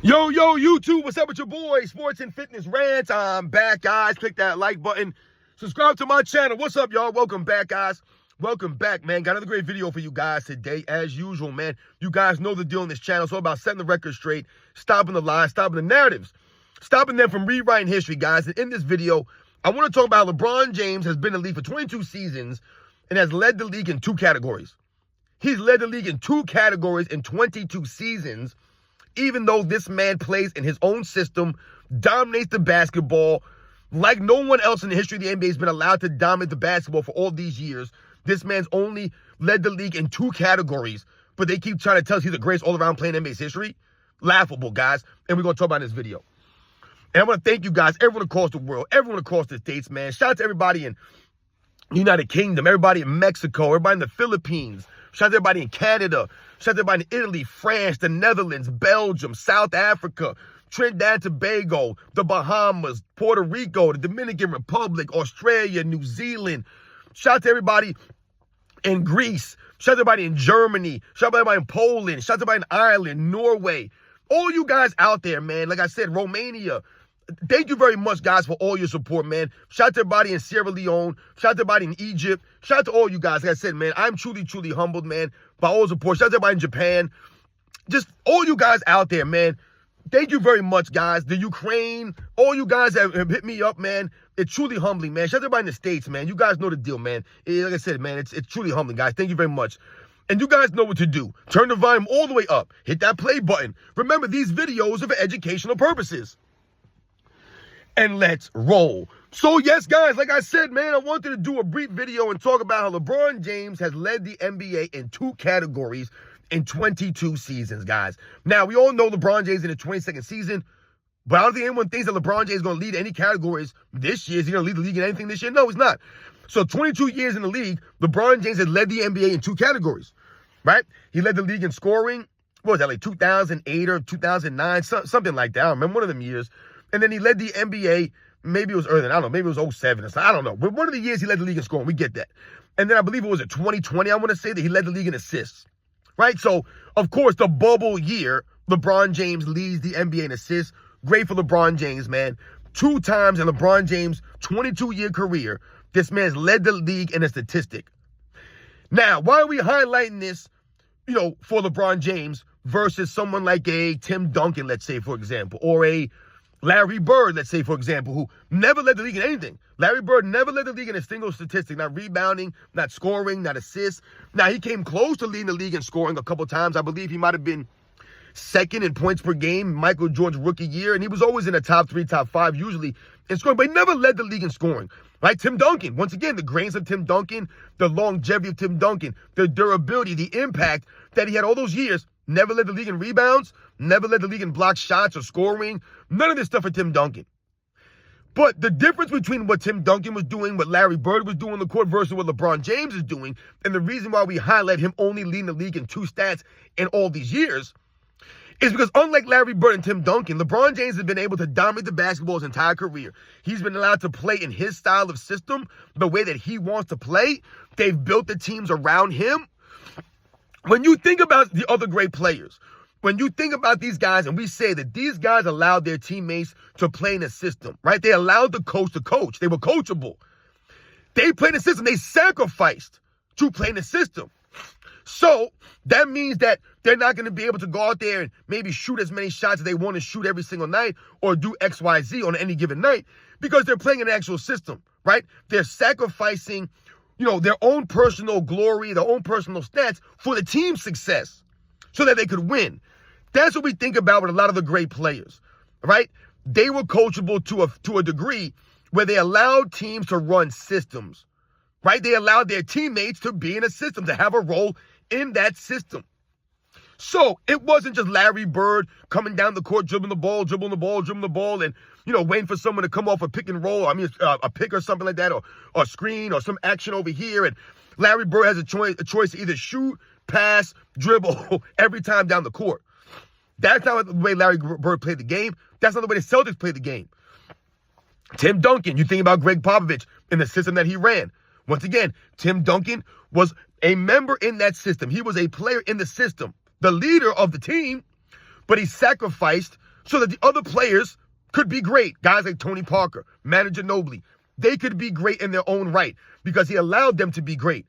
Yo, YouTube, what's up with your boy? Sports and Fitness Rants. I'm back, guys. Click that like button. Subscribe to my channel. What's up, y'all? Welcome back, guys. Welcome back, man. Got another great video for you guys today, as usual, man. You guys know the deal on this channel. It's all about setting the record straight, stopping the lies, stopping the narratives, stopping them from rewriting history, guys. And in this video, I want to talk about LeBron James has been in the league for 22 seasons and has led the league in 2 categories. He's led the league in 2 categories in 22 seasons. Even though this man plays in his own system, dominates the basketball like no one else in the history of the NBA has been allowed to dominate the basketball for all these years. This man's only led the league in 2 categories, but they keep trying to tell us he's the greatest all-around player in NBA's history. Laughable, guys. And we're going to talk about in this video. And I want to thank you guys, everyone across the world, everyone across the states, man. Shout out to everybody in the United Kingdom, everybody in Mexico, everybody in the Philippines. Shout out to everybody in Canada. Shout out to everybody in Italy, France, the Netherlands, Belgium, South Africa, Trinidad and Tobago, the Bahamas, Puerto Rico, the Dominican Republic, Australia, New Zealand. Shout out to everybody in Greece. Shout out to everybody in Germany. Shout out to everybody in Poland. Shout out to everybody in Ireland, Norway. All you guys out there, man. Like I said, Romania. Thank you very much, guys, for all your support, man. Shout out to everybody in Sierra Leone. Shout out to everybody in Egypt. Shout out to all you guys. Like I said, man, I'm truly, truly humbled, man, by all the support. Shout out to everybody in Japan. Just all you guys out there, man. Thank you very much, guys. The Ukraine, all you guys have hit me up, man. It's truly humbling, man. Shout out to everybody in the States, man. You guys know the deal, man. Like I said, man, it's truly humbling, guys. Thank you very much. And you guys know what to do. Turn the volume all the way up. Hit that play button. Remember, these videos are for educational purposes. And let's roll. So, yes, guys, like I said, man, I wanted to do a brief video and talk about how LeBron James has led the NBA in 2 categories in 22 seasons, guys. Now, we all know LeBron James in his 22nd season, but I don't think anyone thinks that LeBron James is going to lead any categories this year. Is he going to lead the league in anything this year? No, he's not. So, 22 years in the league, LeBron James has led the NBA in 2 categories, right? He led the league in scoring. What was that, like 2008 or 2009? Something like that. I don't remember, one of them years. And then he led the NBA, maybe it was earlier, I don't know, maybe it was 07 or something, I don't know. But one of the years he led the league in scoring, we get that. And then I believe it was 2020, I want to say, that he led the league in assists, right? So, of course, the bubble year, LeBron James leads the NBA in assists. Great for LeBron James, man. 2 times in LeBron James' 22-year career, this man's led the league in a statistic. Now, why are we highlighting this, for LeBron James versus someone like a Tim Duncan, let's say, for example, or a Larry Bird, let's say, for example, who never led the league in anything. Larry Bird never led the league in a single statistic, not rebounding, not scoring, not assists. Now, he came close to leading the league in scoring a couple times. I believe he might have been 2nd in points per game, Michael Jordan's rookie year, and he was always in the top 3, top 5 usually in scoring, but he never led the league in scoring. Right? Tim Duncan, once again, the grains of Tim Duncan, the longevity of Tim Duncan, the durability, the impact that he had all those years. Never led the league in rebounds, never led the league in blocked shots or scoring. None of this stuff for Tim Duncan. But the difference between what Tim Duncan was doing, what Larry Bird was doing on the court versus what LeBron James is doing, and the reason why we highlight him only leading the league in 2 stats in all these years, is because unlike Larry Bird and Tim Duncan, LeBron James has been able to dominate the basketball his entire career. He's been allowed to play in his style of system, the way that he wants to play. They've built the teams around him. When you think about the other great players, when you think about these guys, and we say that these guys allowed their teammates to play in a system, right? They allowed the coach to coach. They were coachable. They played in a system. They sacrificed to play in a system. So that means that they're not going to be able to go out there and maybe shoot as many shots as they want to shoot every single night or do X, Y, Z on any given night because they're playing an actual system, right? They're sacrificing their own personal glory, their own personal stats for the team's success so that they could win. That's what we think about with a lot of the great players, right? They were coachable to a degree where they allowed teams to run systems, right? They allowed their teammates to be in a system, to have a role in that system. So it wasn't just Larry Bird coming down the court, dribbling the ball, and, waiting for someone to come off a pick and roll, a pick or something like that, or a screen or some action over here. And Larry Bird has a choice to either shoot, pass, dribble every time down the court. That's not the way Larry Bird played the game. That's not the way the Celtics played the game. Tim Duncan, you think about Greg Popovich and the system that he ran. Once again, Tim Duncan was a member in that system. He was a player in the system, the leader of the team, but he sacrificed so that the other players could be great. Guys like Tony Parker, Manu Ginobili, they could be great in their own right because he allowed them to be great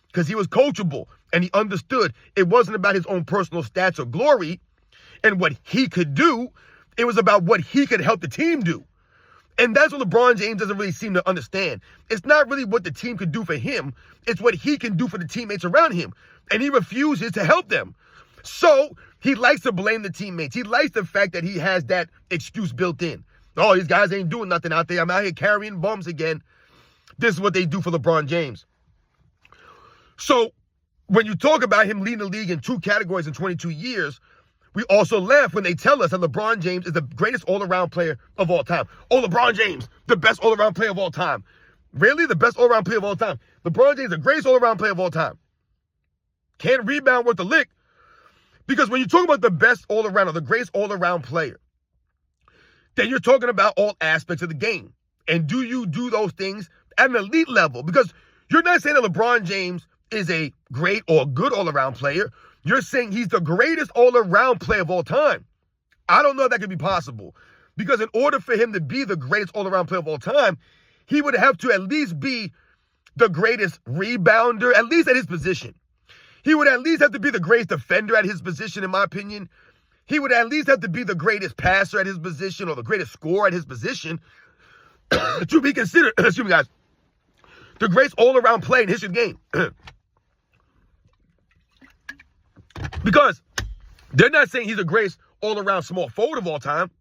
because he was coachable and he understood it wasn't about his own personal stats or glory and what he could do. It was about what he could help the team do. And that's what LeBron James doesn't really seem to understand. It's not really what the team can do for him. It's what he can do for the teammates around him. And he refuses to help them. So he likes to blame the teammates. He likes the fact that he has that excuse built in. Oh, these guys ain't doing nothing out there. I'm out here carrying bums again. This is what they do for LeBron James. So when you talk about him leading the league in 2 categories in 22 years, we also laugh when they tell us that LeBron James is the greatest all-around player of all time. Oh, LeBron James, the best all-around player of all time. Really? The best all-around player of all time? LeBron James, the greatest all-around player of all time. Can't rebound worth a lick. Because when you talk about the best all-around or the greatest all-around player, then you're talking about all aspects of the game. And do you do those things at an elite level? Because you're not saying that LeBron James is a great or good all-around player. You're saying he's the greatest all-around player of all time. I don't know if that could be possible. Because in order for him to be the greatest all-around player of all time, he would have to at least be the greatest rebounder, at least at his position. He would at least have to be the greatest defender at his position, in my opinion. He would at least have to be the greatest passer at his position or the greatest scorer at his position to be considered, excuse me, guys, the greatest all-around player in history of the game. Because they're not saying he's the greatest all-around small forward of all time.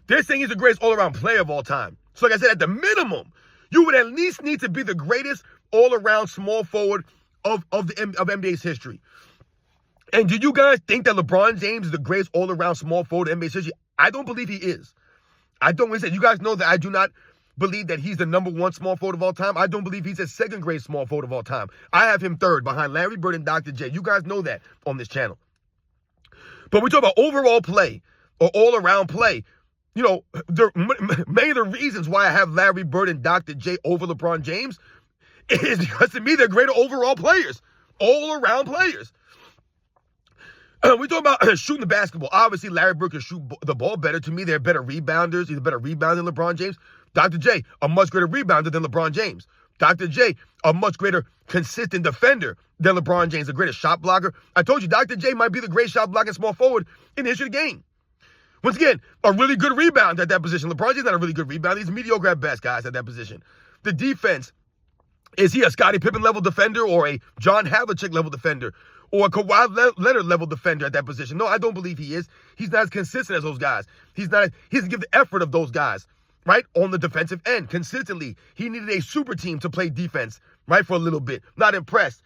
They're saying he's the greatest all-around player of all time. So like I said, at the minimum, you would at least need to be the greatest all-around small forward of NBA's history. And do you guys think that LeBron James is the greatest all-around small forward in NBA's history? I don't believe he is. I don't want to say, you guys know that I do not believe that he's the #1 small forward of all time. I don't believe he's the second greatest small forward of all time. I have him third behind Larry Bird and Dr. J. You guys know that on this channel. But we talk about overall play or all-around play. You know, many of the reasons why I have Larry Bird and Dr. J over LeBron James is because to me they're greater overall players, all-around players. We talk about shooting the basketball. Obviously, Larry Bird can shoot the ball better. To me, they're better rebounders. He's a better rebounder than LeBron James. Dr. J, a much greater rebounder than LeBron James. Dr. J, a much greater consistent defender than LeBron James, the greatest shot blocker. I told you, Dr. J might be the greatest shot blocking small forward in the history of the game. Once again, a really good rebound at that position. LeBron James not a really good rebounder. He's mediocre at best, guys, at that position. The defense, is he a Scottie Pippen level defender or a John Havlicek level defender or a Kawhi Leonard level defender at that position? No, I don't believe he is. He's not as consistent as those guys. He doesn't give the effort of those guys, right, on the defensive end consistently. He needed a super team to play defense, right, for a little bit. Not impressed.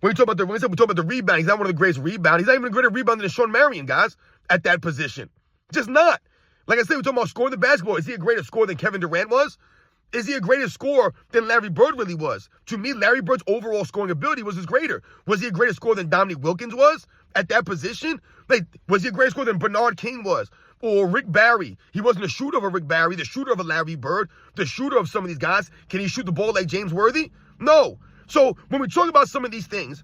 When we talk about the rebound, he's not one of the greatest rebounders. He's not even a greater rebounder than Sean Marion, guys, at that position. Just not. Like I said, we're talking about scoring the basketball. Is he a greater scorer than Kevin Durant was? Is he a greater scorer than Larry Bird really was? To me, Larry Bird's overall scoring ability was his greater. Was he a greater scorer than Dominique Wilkins was at that position? Like, was he a greater scorer than Bernard King was? Or Rick Barry? He wasn't a shooter of a Rick Barry, the shooter of a Larry Bird, the shooter of some of these guys. Can he shoot the ball like James Worthy? No. So when we talk about some of these things,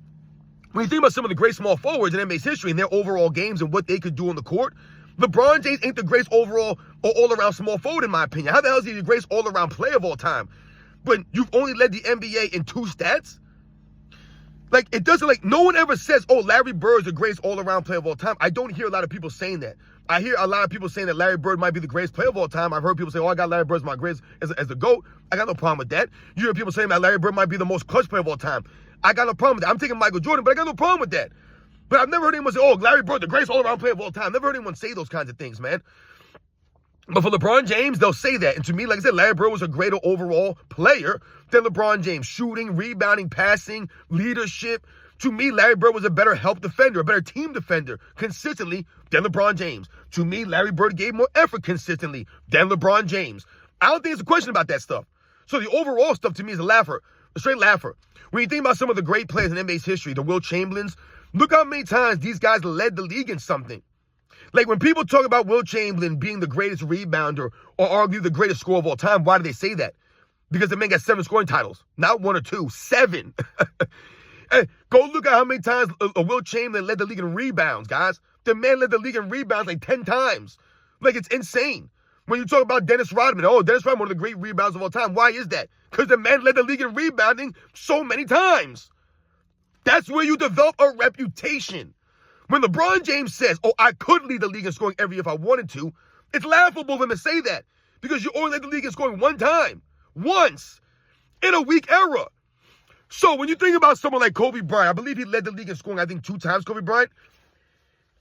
when you think about some of the great small forwards in NBA's history and their overall games and what they could do on the court, LeBron James ain't the greatest overall or all-around small forward, in my opinion. How the hell is he the greatest all-around player of all time? But you've only led the NBA in 2 stats? Like, it doesn't, like, no one ever says, oh, Larry Bird is the greatest all-around player of all time. I don't hear a lot of people saying that. I hear a lot of people saying that Larry Bird might be the greatest player of all time. I've heard people say, oh, I got Larry Bird as my greatest, as the GOAT. I got no problem with that. You hear people saying that Larry Bird might be the most clutch player of all time. I got no problem with that. I'm taking Michael Jordan, but I got no problem with that. But I've never heard anyone say, oh, Larry Bird, the greatest all-around player of all time. Never heard anyone say those kinds of things, man. But for LeBron James, they'll say that. And to me, like I said, Larry Bird was a greater overall player than LeBron James. Shooting, rebounding, passing, leadership. To me, Larry Bird was a better help defender, a better team defender consistently than LeBron James. To me, Larry Bird gave more effort consistently than LeBron James. I don't think it's a question about that stuff. So the overall stuff to me is a straight laugher. When you think about some of the great players in NBA's history, the Will Chamberlains, look how many times these guys led the league in something. Like when people talk about Will Chamberlain being the greatest rebounder or arguably the greatest scorer of all time, why do they say that? Because the man got 7 scoring titles. Not 1 or 2, 7. Hey, go look at how many times Will Chamberlain led the league in rebounds, guys. The man led the league in rebounds like 10 times. Like, it's insane. When you talk about Dennis Rodman, oh, Dennis Rodman, one of the great rebounds of all time. Why is that? Because the man led the league in rebounding so many times. That's where you develop a reputation. When LeBron James says, oh, I could lead the league in scoring every year if I wanted to, it's laughable for him to say that because you only led the league in scoring one time. Once. In a weak era. So when you think about someone like Kobe Bryant, I believe he led the league in scoring, I think, 2 times, Kobe Bryant.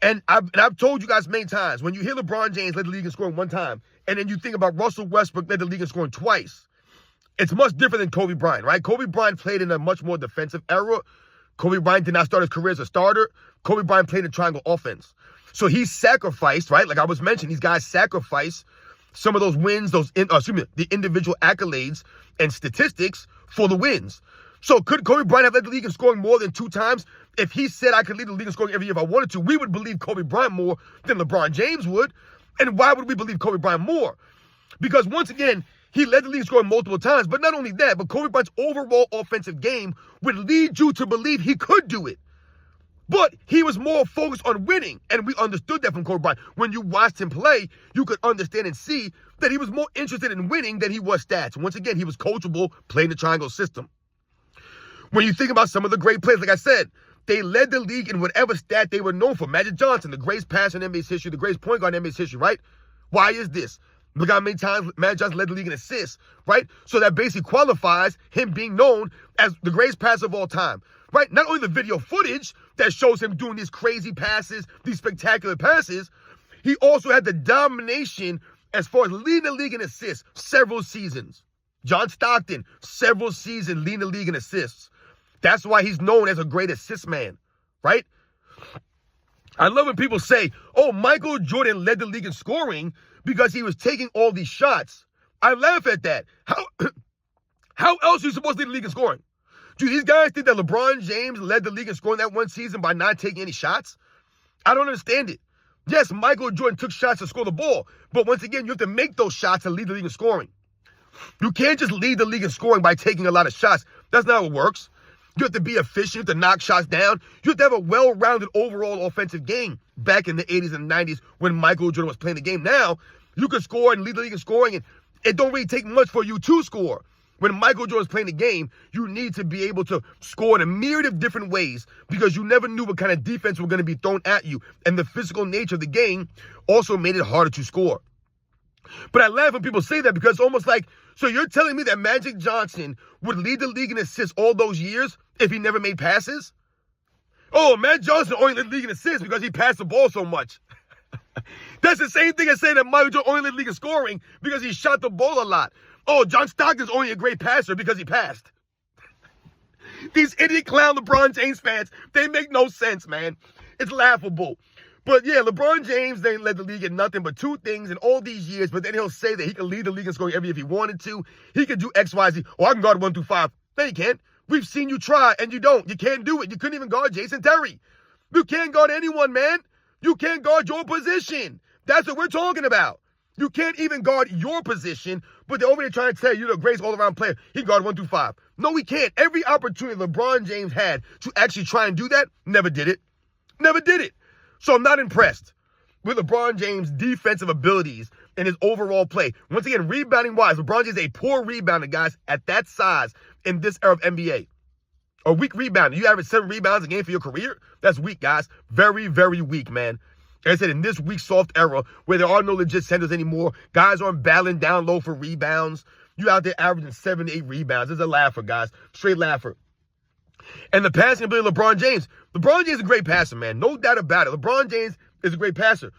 And I've told you guys many times, when you hear LeBron James led the league in scoring 1 time, and then you think about Russell Westbrook led the league in scoring twice, it's much different than Kobe Bryant, right? Kobe Bryant played in a much more defensive era. Kobe Bryant did not start his career as a starter. Kobe Bryant played in triangle offense. So he sacrificed, right? Like I was mentioning, these guys sacrifice some of those wins, the individual accolades and statistics for the wins. So could Kobe Bryant have led the league in scoring more than 2 times? If he said I could lead the league in scoring every year if I wanted to, we would believe Kobe Bryant more than LeBron James would. And why would we believe Kobe Bryant more? Because once again, he led the league in scoring multiple times. But not only that, but Kobe Bryant's overall offensive game would lead you to believe he could do it. But he was more focused on winning, and we understood that from Kobe Bryant. When you watched him play, you could understand and see that he was more interested in winning than he was stats. Once again, he was coachable, playing the triangle system. When you think about some of the great players, like I said, they led the league in whatever stat they were known for. Magic Johnson, the greatest passer in NBA's history, the greatest point guard in NBA's history, right? Why is this? Look how many times Magic Johnson led the league in assists, right? So that basically qualifies him being known as the greatest passer of all time, right? Not only the video footage that shows him doing these crazy passes, these spectacular passes, he also had the domination as far as leading the league in assists several seasons. John Stockton, several seasons leading the league in assists. That's why he's known as a great assist man, right? I love when people say, oh, Michael Jordan led the league in scoring because he was taking all these shots. I laugh at that. How else are you supposed to lead the league in scoring? Do these guys think that LeBron James led the league in scoring that one season by not taking any shots? I don't understand it. Yes, Michael Jordan took shots to score the ball, but once again, you have to make those shots to lead the league in scoring. You can't just lead the league in scoring by taking a lot of shots. That's not how it works. You have to be efficient, you have to knock shots down. You have to have a well-rounded overall offensive game back in the 80s and 90s when Michael Jordan was playing the game. Now, you can score and lead the league in scoring, and it don't really take much for you to score. When Michael Jordan's playing the game, you need to be able to score in a myriad of different ways because you never knew what kind of defense was going to be thrown at you. And the physical nature of the game also made it harder to score. But I laugh when people say that because it's almost like, so you're telling me that Magic Johnson would lead the league in assists all those years if he never made passes? Oh, Magic Johnson only led the league in assists because he passed the ball so much. That's the same thing as saying that Michael Jordan only led the league in scoring because he shot the ball a lot. Oh, John Stockton's only a great passer because he passed. These idiot clown LeBron James fans, they make no sense, man. It's laughable. But yeah, LeBron James, they led the league in nothing but 2 things in all these years, but then he'll say that he can lead the league in scoring every year if he wanted to. He could do X, Y, Z. Oh, I can guard 1 through 5. No, you can't. We've seen you try, and you don't. You can't do it. You couldn't even guard Jason Terry. You can't guard anyone, man. You can't guard your position. That's what we're talking about. You can't even guard your position, but they're over there trying to tell you you're the greatest all-around player. He guard 1 through 5. No, he can't. Every opportunity LeBron James had to actually try and do that, never did it. Never did it. So I'm not impressed with LeBron James' defensive abilities and his overall play. Once again, rebounding-wise, LeBron James is a poor rebounder, guys, at that size in this era of NBA. A weak rebounder. You average 7 rebounds a game for your career? That's weak, guys. Very, very weak, man. Like I said, in this weak, soft era where there are no legit centers anymore, guys aren't battling down low for rebounds. You out there averaging 7 to 8 rebounds. It's a laugher, guys. Straight laugher. And the passing ability of LeBron James. LeBron James is a great passer, man. No doubt about it. LeBron James is a great passer.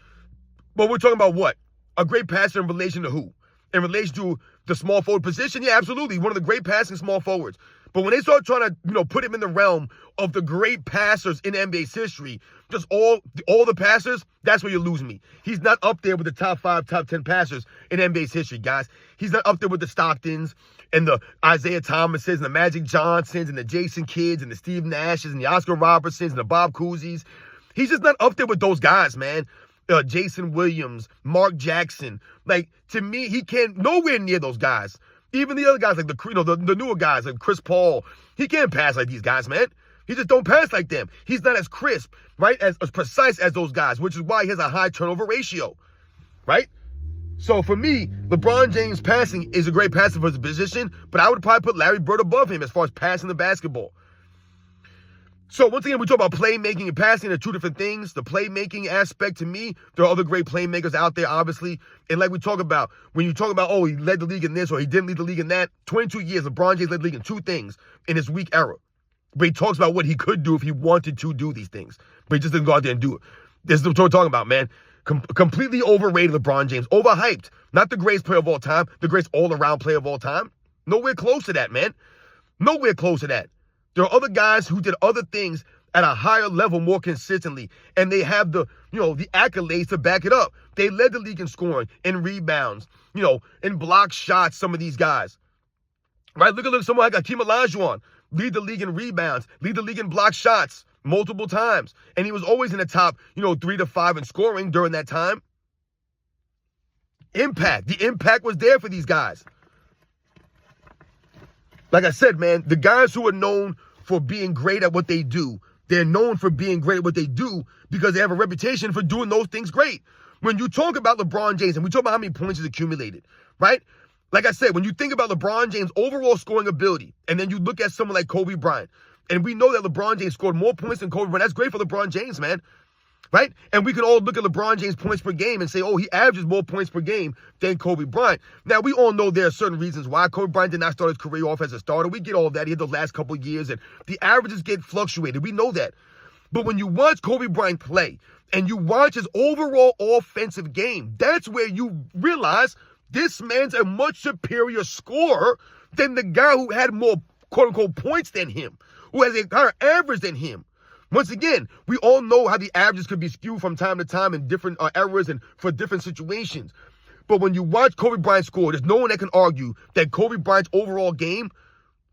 But we're talking about what? A great passer in relation to who? In relation to the small forward position? Yeah, absolutely. One of the great passing small forwards. But when they start trying to, put him in the realm of the great passers in NBA's history, just all the passers, that's where you lose me. He's not up there with the top 5, top 10 passers in NBA's history, guys. He's not up there with the Stocktons and the Isaiah Thomases and the Magic Johnsons and the Jason Kidds and the Steve Nashes and the Oscar Robertsons and the Bob Cousy's. He's just not up there with those guys, man. Jason Williams, Mark Jackson. Like, to me, he can't, nowhere near those guys. Even the other guys, like the newer guys, like Chris Paul, he can't pass like these guys, man. He just don't pass like them. He's not as crisp, right, as precise as those guys, which is why he has a high turnover ratio, right? So for me, LeBron James passing is a great passer for his position, but I would probably put Larry Bird above him as far as passing the basketball. So once again, we talk about playmaking and passing. They're two different things. The playmaking aspect, to me, there are other great playmakers out there, obviously. And like we talk about, when you talk about, oh, he led the league in this or he didn't lead the league in that, 22 years, LeBron James led the league in two things in his weak era. But he talks about what he could do if he wanted to do these things. But he just didn't go out there and do it. This is what we're talking about, man. Completely overrated LeBron James. Overhyped. Not the greatest player of all time. The greatest all-around player of all time. Nowhere close to that, man. Nowhere close to that. There are other guys who did other things at a higher level more consistently, and they have the accolades to back it up. They led the league in scoring, in rebounds, in block shots, some of these guys. Right? Look at someone like Hakeem Olajuwon, lead the league in rebounds, lead the league in block shots multiple times. And he was always in the top, 3 to 5 in scoring during that time. Impact. The impact was there for these guys. Like I said, man, the guys who are known for being great at what they do, they're known for being great at what they do because they have a reputation for doing those things great. When you talk about LeBron James, and we talk about how many points he's accumulated, right? Like I said, when you think about LeBron James' overall scoring ability, and then you look at someone like Kobe Bryant, and we know that LeBron James scored more points than Kobe Bryant. That's great for LeBron James, man. Right? And we can all look at LeBron James' points per game and say, oh, he averages more points per game than Kobe Bryant. Now, we all know there are certain reasons why Kobe Bryant did not start his career off as a starter. We get all of that. He had the last couple of years, and the averages get fluctuated. We know that. But when you watch Kobe Bryant play, and you watch his overall offensive game, that's where you realize this man's a much superior scorer than the guy who had more, quote-unquote, points than him, who has a higher average than him. Once again, we all know how the averages could be skewed from time to time in different eras and for different situations. But when you watch Kobe Bryant score, there's no one that can argue that Kobe Bryant's overall game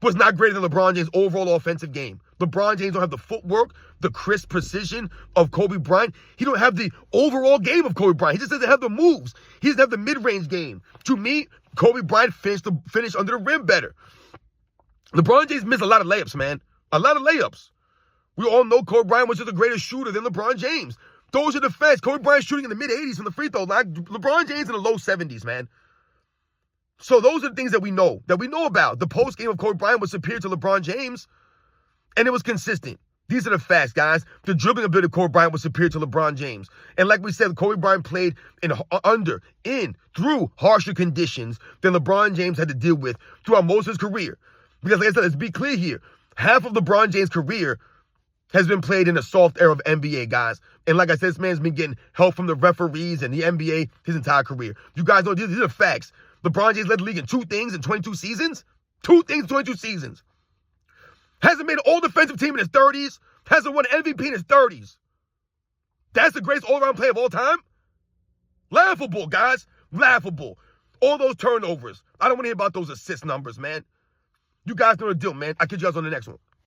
was not greater than LeBron James' overall offensive game. LeBron James don't have the footwork, the crisp precision of Kobe Bryant. He don't have the overall game of Kobe Bryant. He just doesn't have the moves. He doesn't have the mid-range game. To me, Kobe Bryant finished under the rim better. LeBron James missed a lot of layups, man. A lot of layups. We all know Kobe Bryant was just a greater shooter than LeBron James. Those are the facts. Kobe Bryant shooting in the mid-80s from the free throw line. LeBron James in the low 70s, man. So those are the things that we know about. The post game of Kobe Bryant was superior to LeBron James, and it was consistent. These are the facts, guys. The dribbling ability of Kobe Bryant was superior to LeBron James. And like we said, Kobe Bryant played through harsher conditions than LeBron James had to deal with throughout most of his career. Because like I said, let's be clear here. Half of LeBron James' career has been played in the soft era of NBA, guys. And like I said, this man's been getting help from the referees and the NBA his entire career. You guys know these are facts. LeBron James led the league in 2 things in 22 seasons. 2 things in 22 seasons. Hasn't made an all-defensive team in his 30s. Hasn't won an MVP in his 30s. That's the greatest all-around player of all time? Laughable, guys. Laughable. All those turnovers. I don't want to hear about those assist numbers, man. You guys know the deal, man. I'll catch you guys on the next one.